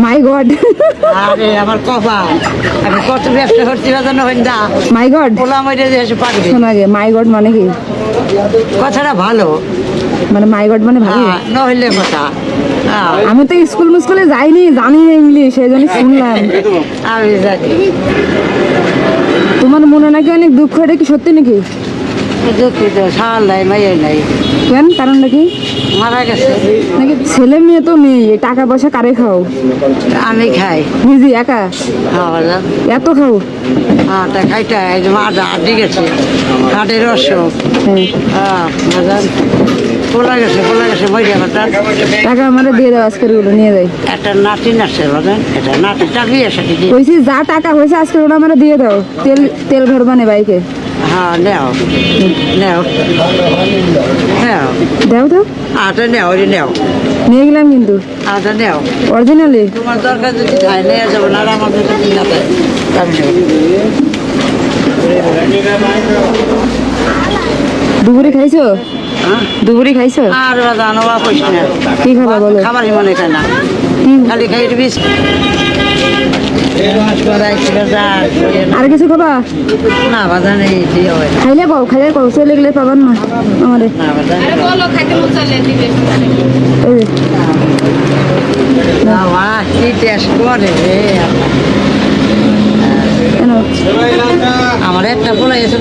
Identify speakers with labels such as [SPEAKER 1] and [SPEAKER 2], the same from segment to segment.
[SPEAKER 1] মাই god
[SPEAKER 2] আরে আমার কপাল, আমি কত ব্যবসা করছি জানো না।
[SPEAKER 1] মাই গড
[SPEAKER 2] বলা মাইরে যে এসে পারবে।
[SPEAKER 1] শোনা গে মাই গড মানে কি?
[SPEAKER 2] কথাটা ভালো,
[SPEAKER 1] মানে মাই গড মানে ভালো।
[SPEAKER 2] নইলে কথা।
[SPEAKER 1] আমি তো স্কুলে যাইনি, জানি না ইংলিশ, সেই জন্য শুনলাম।
[SPEAKER 2] আমি জানি
[SPEAKER 1] তোমার মনে নাকি অনেক দুঃখ, এটা কি সত্যি নাকি?
[SPEAKER 2] দুঃখিত, সাল নাই, মাইয়ে নাই।
[SPEAKER 1] কেন, কারণটা কি?
[SPEAKER 2] মারা গেছে।
[SPEAKER 1] নাকি ছেলে মেয়ে তো নেই, টাকা পয়সা কারে খাও?
[SPEAKER 2] আমি খাই
[SPEAKER 1] নিজে একা
[SPEAKER 2] খাওয়া।
[SPEAKER 1] এত খাও?
[SPEAKER 2] আটা খাইটা এই যে মাটা আড্ডি গেছে, হাটের অসুখ।
[SPEAKER 1] হ্যাঁ
[SPEAKER 2] পোলা গেছে মরিয়া কথা।
[SPEAKER 1] টাকা আমারে দিয়ে দাও, আজকের গুলো নিয়ে যাই।
[SPEAKER 2] একটা নাতি নাচছে বলেন, এটা নাতিটা বিয়ে সাথে দিয়ে।
[SPEAKER 1] কইছি যা টাকা হয়েছে আজকের ওটা আমারে দিয়ে দাও, তেল ভরবানে বাইকে।
[SPEAKER 2] হ্যাঁ নেও নেও নেও,
[SPEAKER 1] দাও তো,
[SPEAKER 2] আটা নেও, নেও
[SPEAKER 1] নিয়ে গেলাম কিন্তু
[SPEAKER 2] আটা নেও।
[SPEAKER 1] অরিজিনালি।
[SPEAKER 2] তোমার দরকার যদি খাই নিয়ে যাবো না, আর আমার যদি না দেয় আমি নেব।
[SPEAKER 1] দুপুরে খাইছো?
[SPEAKER 2] হ্যাঁ
[SPEAKER 1] দুপুরে খাইছো?
[SPEAKER 2] আর জানো বা পয়সা না,
[SPEAKER 1] কি খাবা বলো?
[SPEAKER 2] খাবারই মনে খায় না, খালি খাই বিষ।
[SPEAKER 1] আর কিছু খাবা?
[SPEAKER 2] না বাধা নেই,
[SPEAKER 1] খাইলে পাও, চলে গেলে পাবান না আমারে।
[SPEAKER 2] না বাধা
[SPEAKER 1] এই যে,
[SPEAKER 2] কি টেস্ট করে রে।
[SPEAKER 1] কেন?
[SPEAKER 2] আমার একটা বলে গেছে,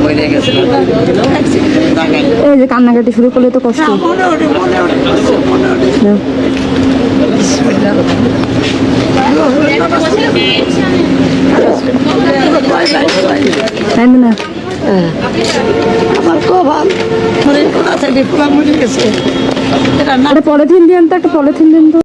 [SPEAKER 2] বলে গেছে।
[SPEAKER 1] এই যে কান্নাকাটি শুরু করলে তো কষ্ট। নাও। তাই না?
[SPEAKER 2] আমার কপাল মরে গেছে।
[SPEAKER 1] একটা পলিথিন দিন তো, একটা পলিথিন দিন তো।